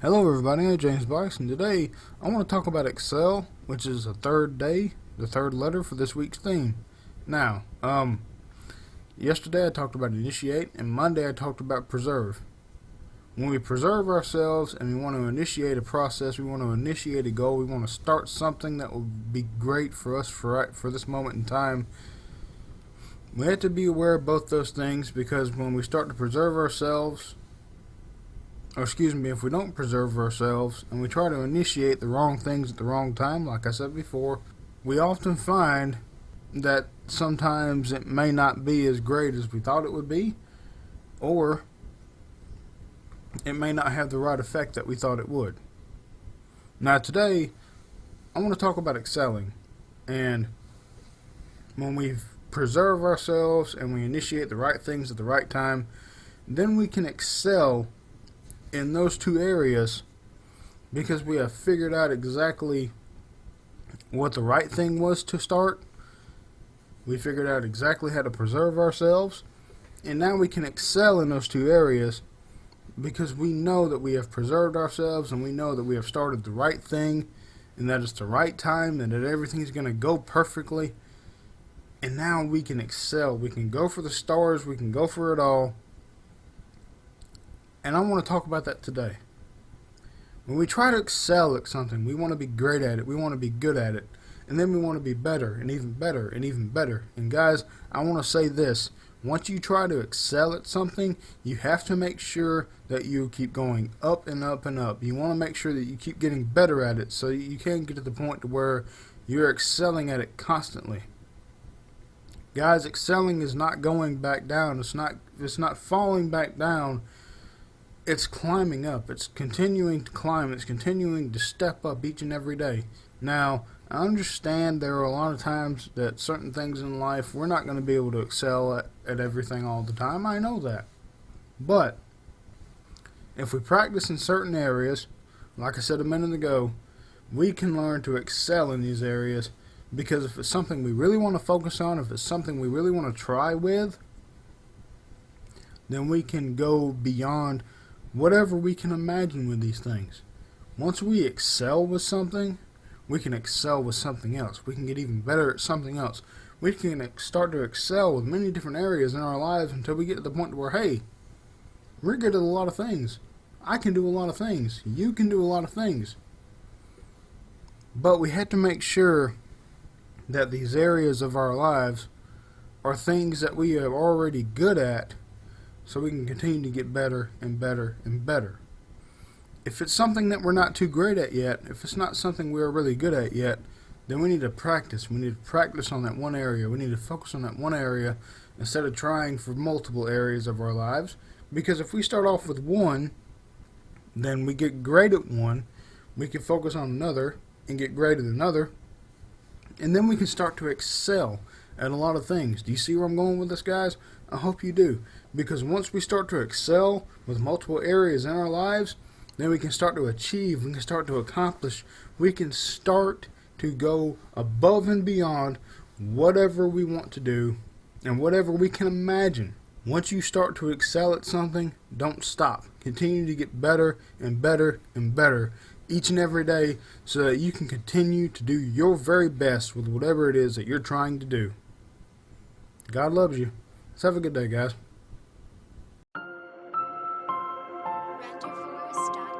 Hello everybody, I'm James Box, and today I want to talk about Excel, which is the third day, the third letter for this week's theme. Now, yesterday I talked about initiate, and Monday I talked about preserve. When we preserve ourselves and we want to initiate a process, we want to initiate a goal, we want to start something that will be great for us for this moment in time, we have to be aware of both those things, because when we start to preserve ourselves, if we don't preserve ourselves and we try to initiate the wrong things at the wrong time, like I said before, we often find that sometimes it may not be as great as we thought it would be, or it may not have the right effect that we thought it would. Now today, I want to talk about excelling, and when we preserve ourselves and we initiate the right things at the right time, then we can excel in those two areas, because we have figured out exactly what the right thing was to start. We figured out exactly how to preserve ourselves, and now we can excel in those two areas because we know that we have preserved ourselves and we know that we have started the right thing and that it's the right time and that everything's going to go perfectly. And now we can excel. We can go for the stars. We can go for it all. And I want to talk about that today. When we try to excel at something, we want to be great at it. We want to be good at it. And then we want to be better and even better and even better. And guys, I want to say this. Once you try to excel at something, you have to make sure that you keep going up and up and up. You want to make sure that you keep getting better at it so you can get to the point to where you're excelling at it constantly. Guys, excelling is not going back down. It's not falling back down. It's climbing up. It's continuing to climb. It's continuing to step up each and every day. Now, I understand there are a lot of times that certain things in life we're not going to be able to excel at everything all the time. I know that. But if we practice in certain areas, like I said a minute ago, we can learn to excel in these areas, because if it's something we really want to focus on, if it's something we really want to try with, then we can go beyond whatever we can imagine with these things. Once we excel with something, we can excel with something else. We can get even better at something else. We can start to excel with many different areas in our lives until we get to the point where, hey, we're good at a lot of things. I can do a lot of things. You can do a lot of things. But we have to make sure that these areas of our lives are things that we are already good at, so we can continue to get better and better and better. If it's something that we're not too great at yet, if it's not something we're really good at yet, then we need to practice. We need to practice on that one area. We need to focus on that one area instead of trying for multiple areas of our lives. Because if we start off with one, then we get great at one, we can focus on another and get great at another, and then we can start to excel at a lot of things. Do you see where I'm going with this, guys? I hope you do. Because once we start to excel with multiple areas in our lives, then we can start to achieve, we can start to accomplish, we can start to go above and beyond whatever we want to do and whatever we can imagine. Once you start to excel at something, don't stop. Continue to get better and better and better each and every day, so that you can continue to do your very best with whatever it is that you're trying to do. God loves you. Let's have a good day, guys. Renderforce.com